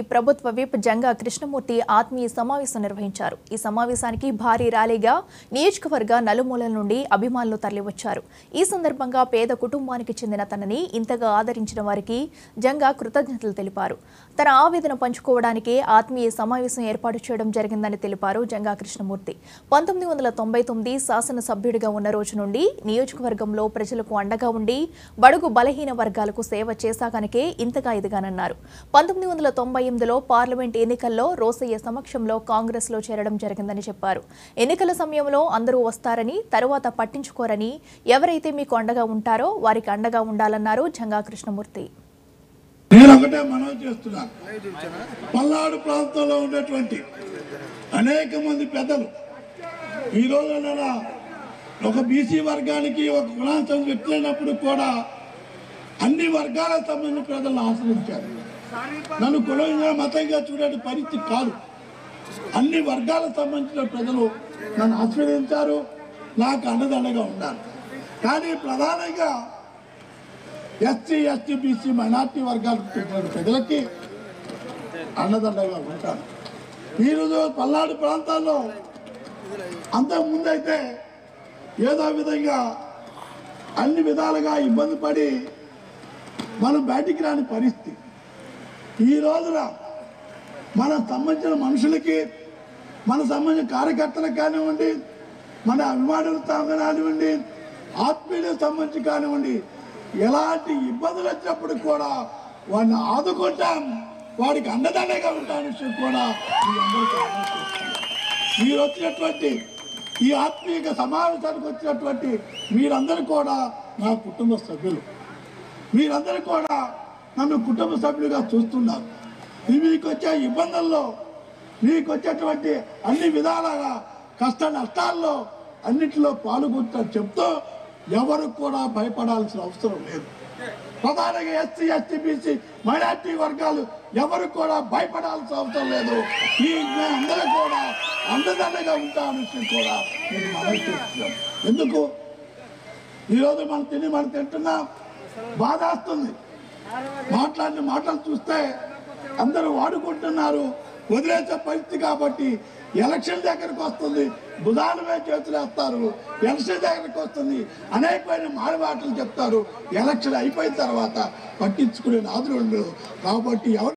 ఈ ప్రభుత్వ విప్ జంగా కృష్ణమూర్తి ఆత్మీయ సమావేశం నిర్వహించారు. ఈ సమావేశానికి భారీ ర్యాలీగా నియోజకవర్గ నలుమూలల నుండి అభిమానులు తరలివచ్చారు. ఈ సందర్భంగా పేద కుటుంబానికి చెందిన తనని ఇంతగా ఆదరించిన వారికి జంగా కృతజ్ఞతలు తెలిపారు. తన ఆవేదన పంచుకోవడానికే ఆత్మీయ సమావేశం ఏర్పాటు చేయడం జరిగిందని తెలిపారు జంగా కృష్ణమూర్తి. 1999 శాసనసభ్యుడిగా ఉన్న రోజు నుండి నియోజకవర్గంలో ప్రజలకు అండగా ఉండి బడుగు బలహీన వర్గాలకు సేవ చేశాకనికే ఇంతగా ఎదిగానన్నారు. 1998లో పార్లమెంట్ ఎన్నికల్లో రోసయ్య సమక్షంలో కాంగ్రెస్ లో చేరడం జరిగిందని చెప్పారు. ఎన్నికల సమయంలో అందరూ వస్తారని, తరువాత పట్టించుకోరని, ఎవరైతే మీకు అండగా ఉంటారో వారికి అండగా ఉండాలన్నారు జంగా కృష్ణమూర్తి. నేను ఒకటే మనవి చేస్తున్నాను. పల్నాడు ప్రాంతంలో ఉన్నటువంటి అనేక మంది పెద్దలు ఈ రోజున ఒక బీసీ వర్గానికి ఒక కులాంశం పెట్టినప్పుడు కూడా అన్ని వర్గాలకు సంబంధించిన ప్రజలను ఆశ్రయించారు. నన్ను కులంగా మతంగా చూడే పరిస్థితి కాదు. అన్ని వర్గాలకు సంబంధించిన ప్రజలు నన్ను ఆశీర్వదించారు, నాకు అండదండగా ఉన్నారు. కానీ ప్రధానంగా ఎస్సీ, ఎస్టీ, బీసీ, మైనార్టీ వర్గాలకు చెందిన ప్రజలకి అండదండగా ఉంటారు. ఈరోజు పల్నాడు ప్రాంతాల్లో అంతకుముందైతే ఏదో విధంగా అన్ని విధాలుగా ఇబ్బంది పడి మనం బయటికి రాని పరిస్థితి. ఈ రోజున మనకు సంబంధించిన మనుషులకి, మన సంబంధించిన కార్యకర్తలకు కానివ్వండి, మన అభిమానులకు కానివ్వండి, ఆత్మీయులకు సంబంధించి కానివ్వండి, ఎలాంటి ఇబ్బందులు వచ్చినప్పుడు కూడా వాడిని ఆదుకుంటాం, వాడికి అండదండగా ఉంటాం విషయం కూడా మీ అందరికీ మీరు వచ్చినటువంటి ఈ ఆత్మీయ సమావేశానికి వచ్చినటువంటి మీరందరూ కూడా నా కుటుంబ సభ్యులు. మీరందరూ కూడా నన్ను కుటుంబ సభ్యులుగా చూస్తున్నారు. మీకు వచ్చే ఇబ్బందుల్లో, మీకు వచ్చేటువంటి అన్ని విధాలుగా కష్ట నష్టాల్లో అన్నింటిలో పాల్గొంటారు చెప్తూ ఎవరు కూడా భయపడాల్సిన అవసరం లేదు. ప్రధానంగా ఎస్సీ, ఎస్టీ, బీసీ, మైనార్టీ వర్గాలు ఎవరు కూడా భయపడాల్సిన అవసరం లేదు. ఈ అందరూ కూడా అండదండగా ఉంటామనే విషయం కూడా నేను మనవి చేస్తున్నాం. ఎందుకు ఈరోజు మనం తింటున్నాం, బాధ వస్తుంది. మాట్లాడిన మాటలు చూస్తే అందరూ వాడుకుంటున్నారు, వదిలేసే పరిస్థితి. కాబట్టి ఎలక్షన్ దగ్గరకు వస్తుంది, బుధానమే చేతులు వేస్తారు. ఎలక్షన్ దగ్గరకు వస్తుంది, అనేకమైన మాటలు చెప్తారు. ఎలక్షన్ అయిపోయిన తర్వాత పట్టించుకునే నాదులు ఉండరు. కాబట్టి ఎవరు